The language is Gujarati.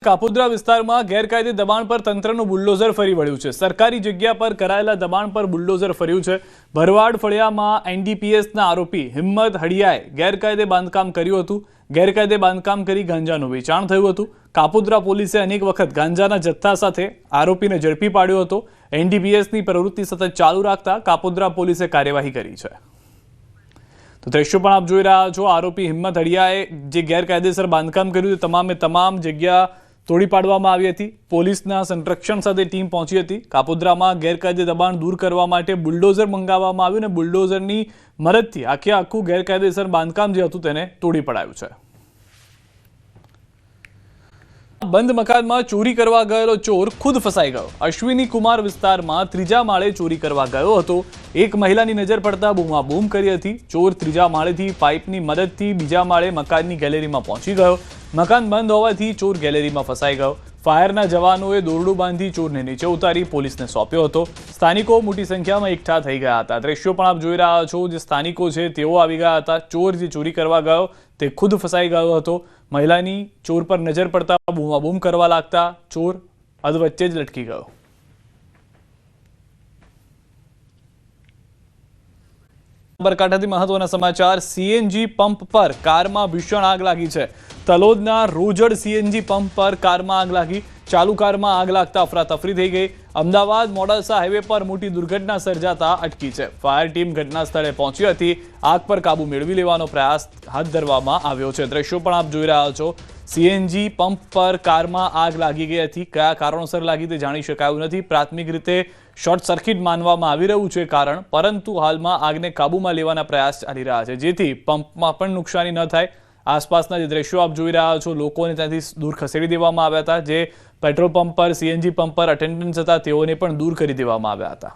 કાપોદ્રા વિસ્તારમાં ગેરકાયદે દબાણ પર તંત્રનું બુલડોઝર ફરી વળ્યું છે। સરકારી જગ્યા પર કરાયેલા દબાણ પર બુલડોઝર ફર્યું છે। ભરવાડ ફળિયામાં એનડીપીએસના આરોપી હિંમત હડિયાએ ગેરકાયદે બાંધકામ કર્યું હતું। ગેરકાયદે બાંધકામ કરી ગાંજાનું વેચાણ થયું હતું। કાપોદ્રા પોલીસે અનેક વખત ગાંજાના જથ્થા સાથે આરોપીને ઝડપી પાડ્યો હતો। એનડીપીએસની પ્રવૃત્તિ સતત ચાલુ રાખતા કાપોદ્રા પોલીસે કાર્યવાહી કરી છે। તો દ્રશ્યો પણ આપ જોઈ રહ્યા છો। આરોપી હિંમત હડિયાએ જે ગેરકાયદેસર બાંધકામ કર્યું તમામે તમામ જગ્યા તોડી પાડવામાં આવી હતી। પોલીસના સંરક્ષણ સાથે ટીમ પહોંચી હતી। કાપોદ્રામાં ગેરકાયદે દબાણ દૂર કરવા માટે બુલડોઝર મંગાવવામાં આવ્યું અને બુલડોઝરની મદદથી આખું ગેરકાયદેસર બાંધકામ જે હતું તેને તોડી પડાયું છે। બંધ મકાનમાં ચોરી કરવા ગયેલો ચોર ખુદ ફસાઈ ગયો। અશ્વિની કુમાર વિસ્તારમાં ત્રીજા માળે ચોરી કરવા ગયો હતો। એક મહિલાની નજર પડતા બૂમાબૂમ કરી હતી। ચોર ત્રીજા માળેથી પાઇપની મદદથી બીજા માળે મકાનની ગેલેરીમાં પહોંચી ગયો। મકાન બંધ હોવાથી ચોર ગેલેરીમાં ફસાઈ ગયો। ફાયરના જવાનોએ દોરડું બાંધી ચોરને નીચે ઉતારી પોલીસને સોંપ્યો હતો। સ્થાનિકો મોટી સંખ્યામાં એકઠા થઈ ગયા હતા। દ્રશ્યો પણ આપ જોઈ રહ્યા છો। જે સ્થાનિકો છે તેઓ આવી ગયા હતા। ચોર જે ચોરી કરવા ગયો તે ખુદ ફસાઈ ગયો હતો। મહિલાની ચોર પર નજર પડતા બૂમાબૂમ કરવા લાગતા ચોર અધવચ્ચે જ લટકી ગયો। સાબરકાંઠાથી મહત્વના સમાચાર। સીએનજી પંપ પર કારમાં ભીષણ આગ લાગી છે। તલોદના રોજડ સીએનજી પંપ પર કારમાં આગ લાગી। ચાલુ કારમાં આગ લાગતા અફરાતફરી થઈ ગઈ। અમદાવાદ મોડાસા હાઈવે પર મોટી દુર્ઘટના સર્જાતા અટકી છે। ફાયર ટીમ ઘટના સ્થળે પહોંચી હતી। આગ પર કાબુ મેળવી લેવાનો પ્રયાસ હાથ ધરવામાં આવ્યો છે। દ્રશ્યો પણ આપ જોઈ રહ્યા છો। સીએનજી પંપ પર કારમાં આગ લાગી ગઈ હતી। કયા કારણોસર લાગી તે જાણી શકાયું નથી। પ્રાથમિક રીતે શોર્ટ સર્કિટ માનવામાં આવી રહ્યું છે કારણ, પરંતુ હાલમાં આગને કાબૂમાં લેવાના પ્રયાસ ચાલી રહ્યા છે જેથી પંપમાં પણ નુકસાની ન થાય। આસપાસના જે દ્રશ્યો આપ જોઈ રહ્યા છો, લોકોને ત્યાંથી દૂર ખસેડી દેવામાં આવ્યા હતા। જે પેટ્રોલ પંપ પર સીએનજી પંપ પર અટેન્ડન્સ હતા તેઓને પણ દૂર કરી દેવામાં આવ્યા હતા।